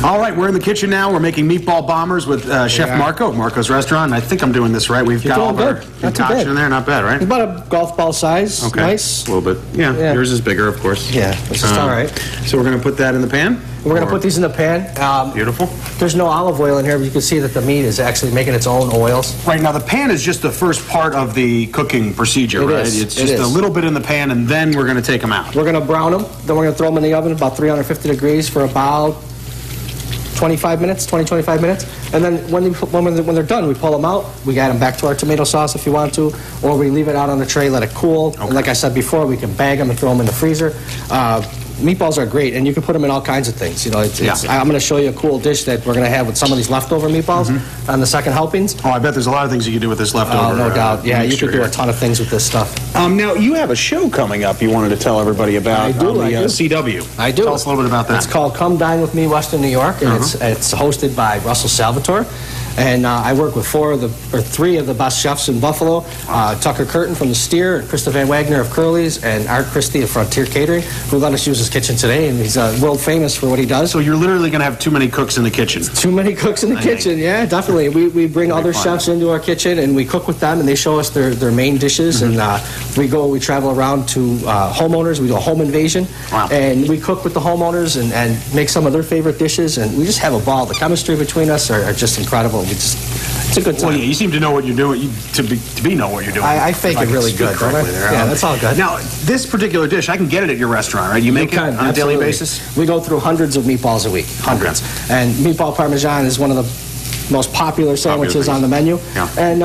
All right, we're in the kitchen now. We're making meatball bombers with Chef Marco at Marco's Restaurant. And I think I'm doing this right. We've got all of our concoction in there. Not bad, right? About a golf ball size. Okay. Nice. A little bit. Yeah, yours is bigger, of course. Yeah, it's just all right. So we're going to put that in the pan? We're going to put these in the pan. Beautiful. There's no olive oil in here, but you can see that the meat is actually making its own oils. Right, now the pan is just the first part of the cooking procedure, right? It's just a little bit in the pan, and then we're going to take them out. We're going to brown them, then we're going to throw them in the oven about 350 degrees for about 25 minutes, 20-25 minutes. And then when they're done, we pull them out. We add them back to our tomato sauce if you want to, or we leave it out on the tray, let it cool. Okay. And like I said before, we can bag them and throw them in the freezer. Meatballs are great, and you can put them in all kinds of things. You know, I'm going to show you a cool dish that we're going to have with some of these leftover meatballs on the second helpings. Oh, I bet there's a lot of things you can do with this leftover. Oh, no doubt. Yeah, you could do a ton of things with this stuff. Now, you have a show coming up you wanted to tell everybody about. I do. CW. I do. Tell us a little bit about that. It's called Come Dine With Me, Western New York, and it's hosted by Russell Salvatore. And I work with three of the best chefs in Buffalo. Tucker Curtin from The Steer, and Krista Van Wagner of Curly's, and Art Christie of Frontier Catering, who let us use his kitchen today, and he's world famous for what he does. So you're literally going to have too many cooks in the kitchen. Too many cooks in the kitchen, yeah, definitely. We bring other chefs into our kitchen, and we cook with them, and they show us their main dishes, and we travel around to homeowners. We do a home invasion, and we cook with the homeowners and make some of their favorite dishes, and we just have a ball. The chemistry between us are just incredible. It's a good time. Well, yeah, you seem to know what you're doing. Know what you're doing. I fake it really good, don't I? Yeah, that's all good. Now, this particular dish, I can get it at your restaurant, right? You make it on a daily basis? We go through hundreds of meatballs a week. Hundreds. Okay. And meatball parmesan is one of the most popular sandwiches on the menu. Yeah. And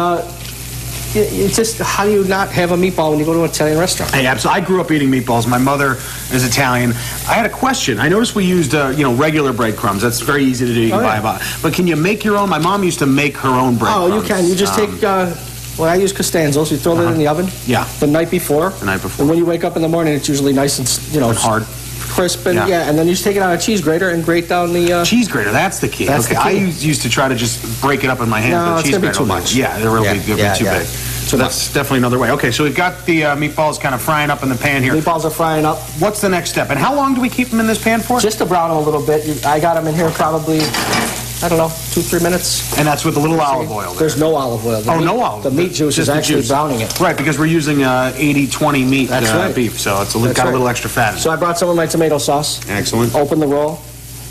it's just, how do you not have a meatball when you go to an Italian restaurant? Hey, absolutely. I grew up eating meatballs. My mother is Italian. I had a question. I noticed we used, regular breadcrumbs. That's very easy to do. You can buy about. But can you make your own? My mom used to make her own breadcrumbs. Oh, you can. You just take, I use Costanzo's. You throw it in the oven. Yeah. The night before. And when you wake up in the morning, it's usually nice and, hard. Crisp, and and then you just take it on a cheese grater and grate down the... cheese grater, that's the key. That's the key. I used to try to just break it up in my hand. No, it's going to be too much. Yeah, they're really too big. So that's definitely another way. Okay, so we've got the meatballs kind of frying up in the pan here. Meatballs are frying up. What's the next step? And how long do we keep them in this pan for? Just to brown them a little bit. I got them in here probably, I don't know, 2-3 minutes. And that's with a little olive oil there. There's no olive oil. No olive. The meat juice is actually browning it. Right, because we're using 80-20 meat beef, so it's got a little extra fat in it. So I brought some of my tomato sauce. Excellent. Open the roll.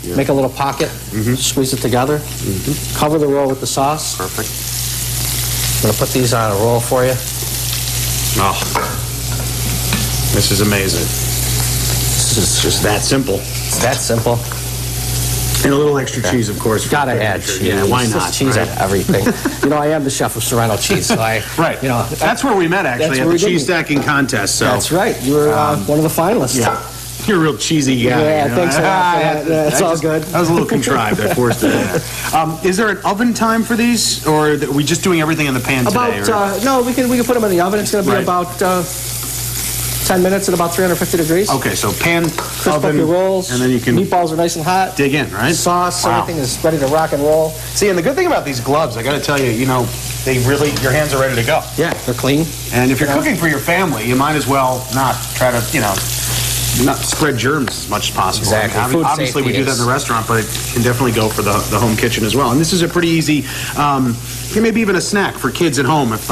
Yeah. Make a little pocket. Squeeze it together. Cover the roll with the sauce. Perfect. I'm going to put these on a roll for you. Oh, this is amazing. This is just that simple. It's that simple. And a little extra cheese, of course. Gotta add cheese. Yeah, why not? Cheese on everything. I am the chef of Serrano cheese, so right. That's where we met, actually, at the cheese stacking contest. So. That's right. You were one of the finalists. Yeah. You're a real cheesy guy. Yeah, thanks a lot. That's all good. That was a little contrived. I forced it in. Is there an oven time for these, or are we just doing everything in the pan today? No, we can put them in the oven. It's going to be about 10 minutes at about 350 degrees. Okay, so pan, crisp oven, up your rolls, and then you can... Meatballs are nice and hot. Dig in, right? Sauce, everything is ready to rock and roll. See, and the good thing about these gloves, I got to tell you, they really, your hands are ready to go. Yeah, they're clean. And if you're cooking for your family, you might as well not try to, not spread germs as much as possible. Exactly. Obviously, we do that in the restaurant, but it can definitely go for the home kitchen as well. And this is a pretty easy, maybe even a snack for kids at home. If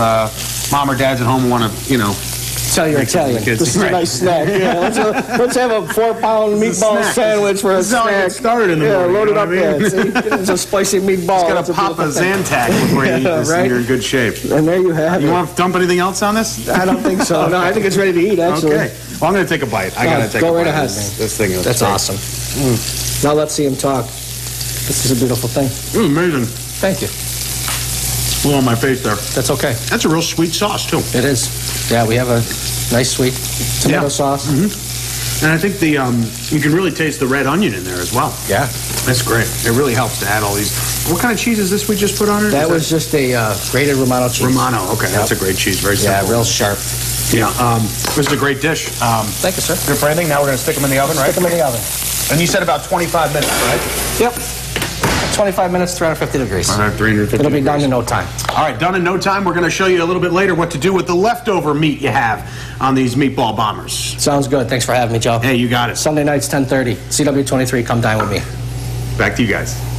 mom or dad's at home and want to, Tell your Italian. This is a nice snack. Yeah, let's have a 4-pound meatball sandwich for a snack. This is how I get started in the morning. Load it up there. See, it's a spicy meatball. It's got to pop a Zantac before you eat this, and you're in good shape. And there you have it. You want to dump anything else on this? I don't think so. No, I think it's ready to eat, actually. Okay. Well, I'm going to take a bite. I got to take a bite. Go right ahead, man. This thing is That's great. awesome. Now let's see him talk. This is a beautiful thing. Amazing. Thank you. A little on my face there. That's okay. That's a real sweet sauce, too. It is. Yeah, we have a nice sweet tomato sauce. And I think you can really taste the red onion in there as well. Yeah. That's great. It really helps to add all these. What kind of cheese is this we just put on it? That was just a grated Romano cheese. Romano, okay. That's a great cheese. Very simple. Yeah, real sharp. Yeah, this is a great dish. Thank you, sir. Good for anything. Now we're going to stick them in the oven, right? Stick them in the oven. And you said about 25 minutes, right? Yep. 25 minutes, 350 degrees. 350 It'll be done in no time. All right, done in no time. We're going to show you a little bit later what to do with the leftover meat you have on these meatball bombers. Sounds good. Thanks for having me, Joe. Hey, you got it. Sunday nights, 10:30. CW23, come dine with me. Back to you guys.